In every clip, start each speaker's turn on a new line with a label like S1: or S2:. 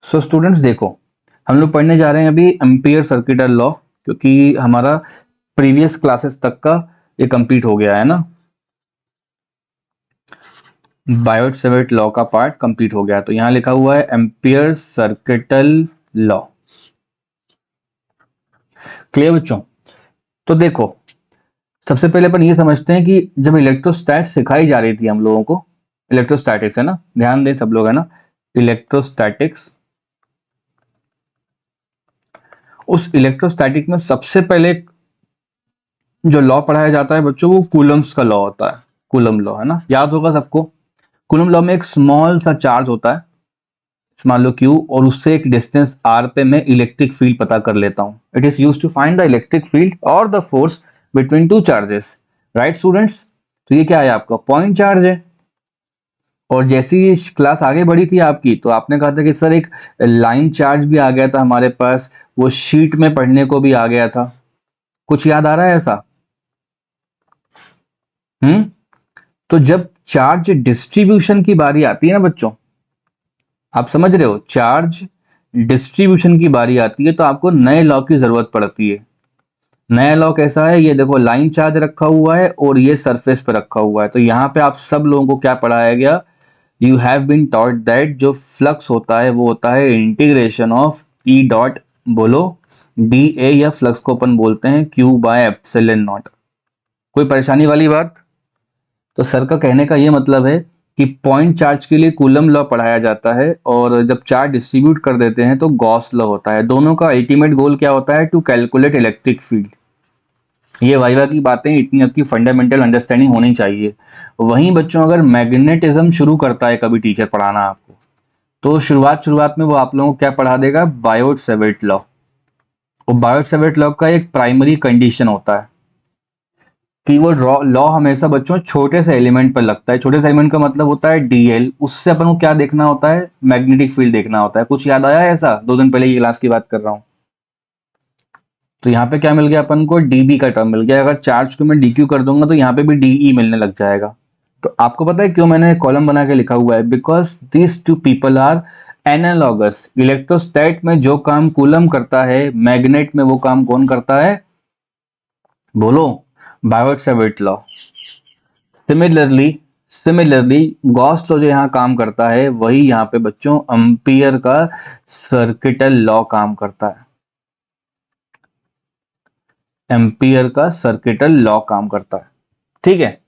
S1: So students देखो, हम लोग पढ़ने जा रहे हैं अभी एम्पियर सर्किटल लॉ, क्योंकि हमारा प्रीवियस क्लासेस तक का ये कंप्लीट हो गया है ना। बायोट सेवर्ट लॉ का पार्ट कंप्लीट हो गया, तो यहाँ लिखा हुआ है एम्पियर सर्किटल लॉ। क्लियर बच्चों? तो देखो, सबसे पहले अपन ये समझते हैं कि जब इलेक्ट्रोस्टैट सिखाई जा रही थी हम लोगों को, इलेक्ट्रोस्टैटिक्स है ना, ध्यान दें सब लोग, है ना, इलेक्ट्रोस्टैटिक्स। उस इलेक्ट्रोस्टैटिक में सबसे पहले जो लॉ पढ़ाया जाता है बच्चों, वो कूलम्स का लॉ होता है। कूलम लॉ, है ना, याद होगा सबको। कूलम लॉ में एक स्मॉल सा चार्ज होता है, मान लो क्यू, और उससे एक डिस्टेंस आर पे मैं इलेक्ट्रिक फील्ड पता कर लेता हूं। It is used to find the electric field और the force between two charges. Right students? तो ये क्या है, आपका पॉइंट चार्ज है। और जैसी क्लास आगे बढ़ी थी आपकी, तो आपने कहा था कि सर एक लाइन चार्ज भी आ गया था हमारे पास, वो शीट में पढ़ने को भी आ गया था। कुछ याद आ रहा है ऐसा? हम्म। तो जब चार्ज डिस्ट्रीब्यूशन की बारी आती है ना बच्चों, आप समझ रहे हो, चार्ज डिस्ट्रीब्यूशन की बारी आती है तो आपको नए लॉ की जरूरत पड़ती है। नया लॉ कैसा है, ये देखो, लाइन चार्ज रखा हुआ है और ये सरफेस पे रखा हुआ है, तो यहाँ पे आप सब लोगों को क्या पढ़ाया गया, you have been taught that जो फ्लक्स होता है वो होता है इंटीग्रेशन ऑफ ई डॉट, बोलो, डी ए, या फ्लक्स को अपन बोलते हैं क्यू बाय एप्सिलॉन नॉट। कोई परेशानी वाली बात? तो सर का कहने का ये मतलब है कि पॉइंट चार्ज के लिए कूलम लॉ पढ़ाया जाता है, और जब चार्ज डिस्ट्रीब्यूट कर देते हैं तो गॉस लॉ होता है। दोनों का अल्टीमेट गोल क्या होता है, टू कैलकुलेट इलेक्ट्रिक फील्ड। ये वाइवा की बातें, इतनी आपकी फंडामेंटल अंडरस्टैंडिंग होनी चाहिए। वहीं बच्चों, अगर मैग्नेटिज्म शुरू करता है कभी टीचर पढ़ाना आपको, तो शुरुआत में वो आप लोगों को क्या पढ़ा देगा, बायोट सेवर्ट लॉ। और बायोट सेवर्ट लॉ का एक प्राइमरी कंडीशन होता है कि वो लॉ हमेशा बच्चों छोटे से एलिमेंट पर लगता है। छोटे से एलिमेंट का मतलब होता है डीएल, उससे अपन को क्या देखना होता है, मैग्नेटिक फील्ड देखना होता है। कुछ याद आया है ऐसा? 2 दिन पहले की क्लास की बात कर रहा हूं। तो यहाँ पे क्या मिल गया अपन को, डीबी का टर्म मिल गया। अगर चार्ज को मैं डीक्यू कर दूंगा तो यहाँ पे भी डीई मिलने लग जाएगा। तो आपको पता है क्यों मैंने कॉलम बना के लिखा हुआ है, because these two people are analogous. Electrostat में जो काम कूलम करता है, मैग्नेट में वो काम कौन करता है, बोलो, Biot Savart law. Similarly similarly Gauss law जो यहाँ काम करता है, वही यहाँ पे बच्चों एम्पियर का सर्किटल लॉ काम करता है। एम्पियर का सर्किटल लॉ काम करता है, ठीक है।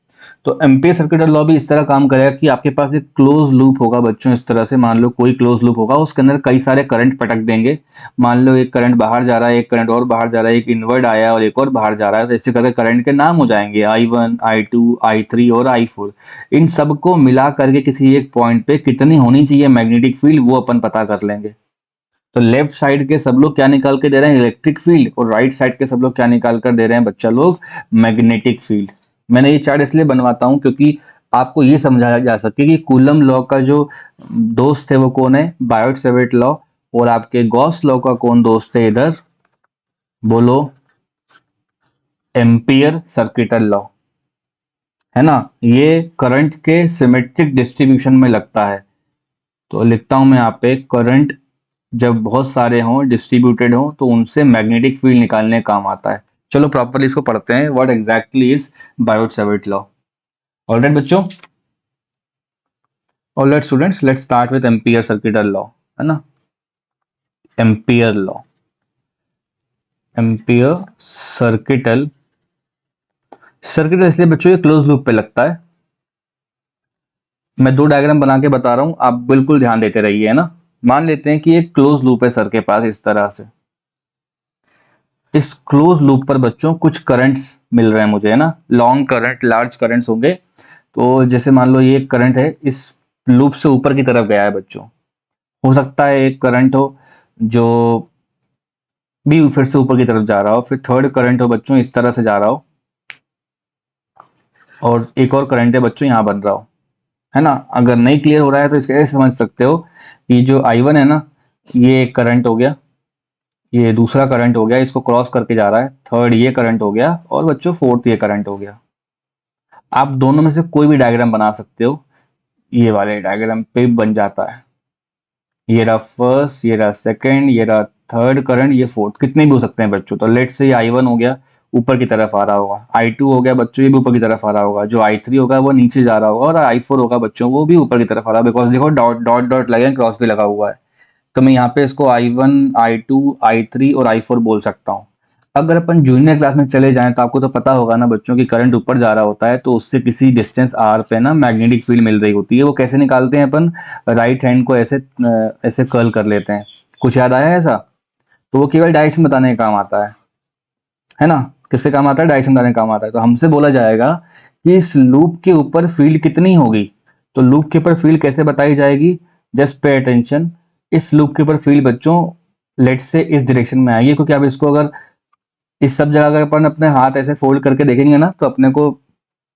S1: तो एम्पियर सर्किटल लॉ भी इस तरह काम करेगा कि आपके पास एक क्लोज लूप होगा बच्चों। इस तरह से मान लो कोई क्लोज लूप होगा, उसके अंदर कई सारे करंट पटक देंगे। मान लो एक करंट बाहर जा रहा है, एक करंट और बाहर जा रहा है, एक इनवर्ड आया और एक और बाहर जा रहा है, तो इससे करके करंट के नाम हो जाएंगे I1, I2, I3 और I4। इन सबको मिला करके किसी एक पॉइंट पे कितनी होनी चाहिए मैग्नेटिक फील्ड, वो अपन पता कर लेंगे। तो लेफ्ट साइड के सब लोग क्या निकाल के दे रहे हैं, इलेक्ट्रिक फील्ड, और राइट साइड के सब लोग क्या निकाल कर दे रहे हैं बच्चा लोग, मैग्नेटिक फील्ड। मैंने ये चार्ट इसलिए बनवाता हूं क्योंकि आपको ये समझाया जा सके कि कूलम लॉ का जो दोस्त है वो कौन है, बायोट सेवर्ट लॉ, और आपके गॉस लॉ का कौन दोस्त है इधर, बोलो, एम्पियर सर्किटल लॉ, है ना। ये करंट के सिमेट्रिक डिस्ट्रीब्यूशन में लगता है। तो लिखता हूं मैं यहाँ पे, करंट जब बहुत सारे हों, डिस्ट्रीब्यूटेड हों, तो उनसे मैग्नेटिक फील्ड निकालने काम आता है। चलो प्रॉपरली इसको पढ़ते हैं, what exactly is Biot Savart law. Alright बच्चों, alright students, let's start with Ampere circuital law, है ना। Ampere law, Ampere circuital, circuital इसलिए बच्चों ये क्लोज लूप पे लगता है। मैं 2 डायग्राम बना के बता रहा हूं, आप बिल्कुल ध्यान देते रहिए, है ना। मान लेते हैं कि एक क्लोज लूप है सर के पास, इस तरह से। इस क्लोज लूप पर बच्चों कुछ करंट्स मिल रहे हैं मुझे, है ना, लॉन्ग करंट, लार्ज करंट्स होंगे। तो जैसे मान लो ये एक करंट है, इस लूप से ऊपर की तरफ गया है बच्चों। हो सकता है एक करंट हो जो भी फिर से ऊपर की तरफ जा रहा हो, फिर थर्ड करंट हो बच्चों इस तरह से जा रहा हो, और एक और करंट है बच्चों यहाँ बन रहा हो, है ना। अगर नहीं क्लियर हो रहा है तो इसके ऐसे समझ सकते हो कि जो I1 है ना, ये एक करंट हो गया, ये दूसरा करंट हो गया, इसको क्रॉस करके जा रहा है, थर्ड ये करंट हो गया, और बच्चों फोर्थ ये करंट हो गया। आप दोनों में से कोई भी डायग्राम बना सकते हो, ये वाले डायग्राम पे बन जाता है। ये रहा फर्स्ट, ये रहा सेकंड, ये रहा थर्ड करंट, ये फोर्थ, कितने भी हो सकते हैं बच्चों। तो लेट से I1 हो गया, ऊपर की तरफ आ रहा होगा, I2 हो गया बच्चों, ये भी ऊपर की तरफ आ रहा होगा, जो I3 होगा वो नीचे जा रहा होगा, और I4 होगा बच्चों, वो भी ऊपर की तरफ आ रहा है, बिकॉज देखो डॉट डॉट डॉट लगे हैं, क्रॉस भी लगा हुआ है। तो मैं यहाँ पे इसको I1, I2, I3 और I4 बोल सकता हूँ। अगर अपन जूनियर क्लास में चले जाएं तो आपको तो पता होगा ना बच्चों की करंट ऊपर जा रहा होता है, तो उससे किसी डिस्टेंस r पे ना मैग्नेटिक फील्ड मिल रही होती है। वो कैसे निकालते हैं अपन, राइट हैंड को ऐसे ऐसे कर्ल कर लेते हैं। कुछ याद आया ऐसा? तो वो केवल डायरेक्शन बताने का काम आता है ना। किससे काम आता है? डायरेक्शन बताने का काम आता है। तो हमसे बोला जाएगा कि इस लूप के ऊपर फील्ड कितनी होगी। तो लूप के ऊपर फील्ड कैसे बताई जाएगी? Just pay attention. इस लूप के ऊपर फील्ड बच्चों लेट से इस डायरेक्शन में आएगी, क्योंकि अब इसको अगर इस सब जगह अगर अपन अपने हाथ ऐसे फोल्ड करके देखेंगे ना, तो अपने को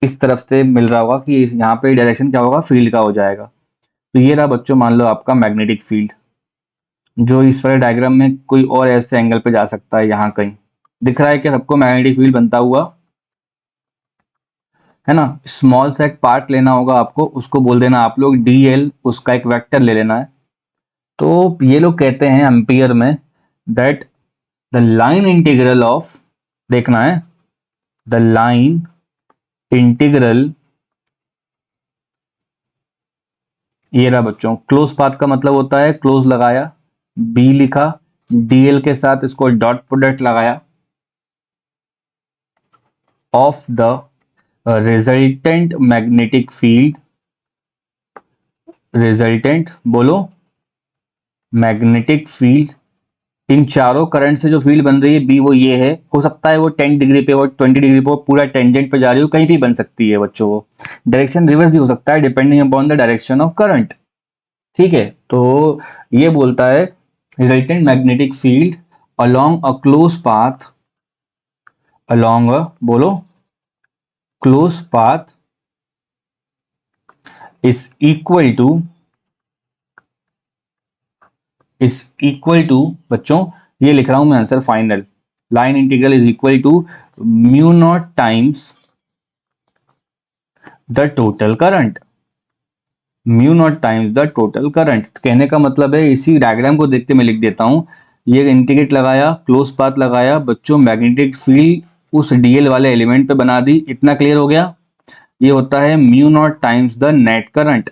S1: इस तरफ से मिल रहा होगा कि यहाँ पे डायरेक्शन क्या होगा, फील्ड का हो जाएगा। तो ये रहा बच्चों, मान लो आपका मैग्नेटिक फील्ड, जो इस वाले डायग्राम में कोई और ऐसे एंगल पे जा सकता है, यहाँ कहीं दिख रहा है कि सबको मैग्नेटिक फील्ड बनता हुआ, है ना। स्मॉल सा एक पार्ट लेना होगा आपको, उसको बोल देना आप लोग dl, उसका एक वेक्टर ले लेना है। तो ये लोग कहते हैं एम्पियर में that the line integral of, देखना है, द लाइन इंटीग्रल, ये रहा बच्चों, क्लोज पाथ का मतलब होता है क्लोज लगाया, बी लिखा, डीएल के साथ इसको डॉट प्रोडक्ट लगाया, of the resultant magnetic field, resultant बोलो मैग्नेटिक फील्ड। इन चारों करंट से जो फील्ड बन रही है बी, वो ये है। हो सकता है वो 10 डिग्री पे, वो 20 डिग्री पे, पूरा टेंजेंट पे जा रही हो, कहीं भी बन सकती है बच्चों। वो डायरेक्शन रिवर्स भी हो सकता है depending upon the direction of current. ठीक है, तो ये बोलता है resultant magnetic field along a close path, along a बोलो close path is equal to बच्चों, ये लिख रहा हूं मैं answer final, line integral is equal to mu naught times the total current, mu naught times the total current. कहने का मतलब है, इसी डायग्राम को देख के मैं लिख देता हूं, ये इंटीग्रेट लगाया, क्लोज पाथ लगाया बच्चों, मैग्नेटिक फील्ड उस डीएल वाले एलिमेंट पे बना दी। इतना क्लियर हो गया? ये होता है mu naught times the net current.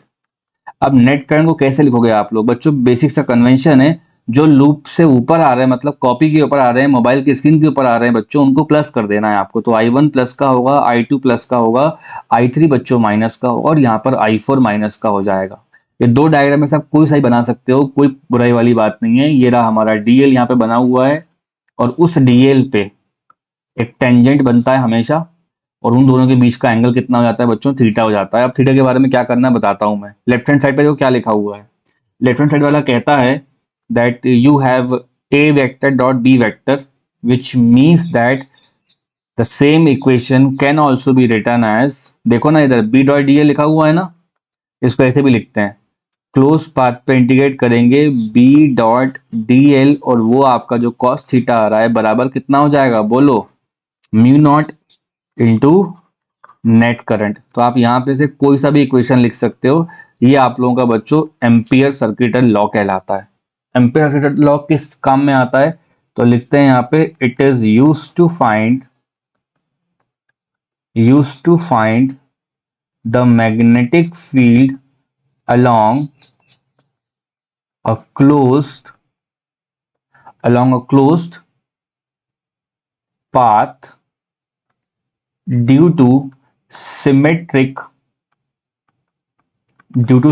S1: अब नेट करंट को कैसे लिखोगे आप लोग बच्चों? बेसिक सा कन्वेंशन है, जो लूप से ऊपर आ रहे हैं, मतलब कॉपी के ऊपर आ रहे हैं, मोबाइल की स्क्रीन के ऊपर आ रहे हैं बच्चों, उनको प्लस कर देना है आपको। तो I1 प्लस का होगा, I2 प्लस का होगा, I3 बच्चों माइनस का होगा, और यहाँ पर I4 माइनस का हो जाएगा। ये दो डायग्राम में से आप कोई सा ही बना सकते हो, कोई बुराई वाली बात नहीं है। ये रहा हमारा डीएल यहाँ पे बना हुआ है, और उस डीएल पे एक टेंजेंट बनता है हमेशा, और उन दोनों के बीच का एंगल कितना हो जाता है बच्चों? थीटा हो जाता है। अब थीटा के बारे में क्या करना है बताता हूं मैं। लेफ्ट हैंड साइड पे देखो क्या लिखा हुआ है। लेफ्ट हैंड साइड वाला कहता है that you have a vector dot b vector, which means that the same equation can also be written as, देखो ना इधर b डॉट डी लिखा हुआ है ना, इसको ऐसे भी लिखते हैं, क्लोज पाथ पे इंटीग्रेट करेंगे b डॉट डी एल, और वो आपका जो cos थीटा आ रहा है बराबर कितना हो जाएगा बोलो? Mu naught into net current. तो आप यहाँ पे से कोई सा भी इक्वेशन लिख सकते हो। ये आप लोगों का बच्चों एम्पियर सर्किटल लॉ कहलाता है। एम्पियर सर्किटल लॉ किस काम में आता है? तो लिखते हैं यहाँ पे, it is use to find the magnetic field along a closed path due to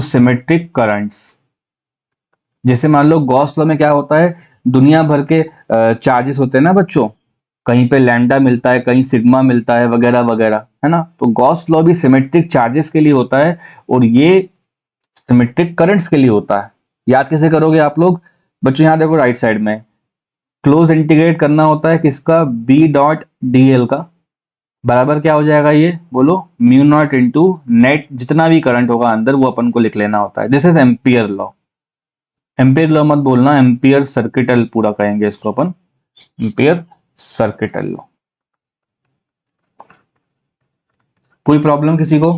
S1: symmetric currents. जैसे मान लो गॉस लॉ में क्या होता है, दुनिया भर के चार्जेस होते हैं ना बच्चों, कहीं पे लैम्डा मिलता है, कहीं सिग्मा मिलता है, वगैरह वगैरह, है ना। तो गॉस लॉ भी सिमेट्रिक चार्जेस के लिए होता है, और ये सिमेट्रिक करंट्स के लिए होता है। याद कैसे करोगे आप लोग बच्चों? यहां देखो राइट साइड में क्लोज इंटीग्रेट करना होता है किसका? बी डॉट डी एल का, बराबर क्या हो जाएगा ये बोलो? म्यू नॉट इंटू नेट, जितना भी करंट होगा अंदर वो अपन को लिख लेना होता है। This is ampere law. Ampere law मत बोलना, एम्पियर सर्किटल पूरा कहेंगे इसको अपन, एम्पियर सर्किटल लॉ। कोई प्रॉब्लम किसी को?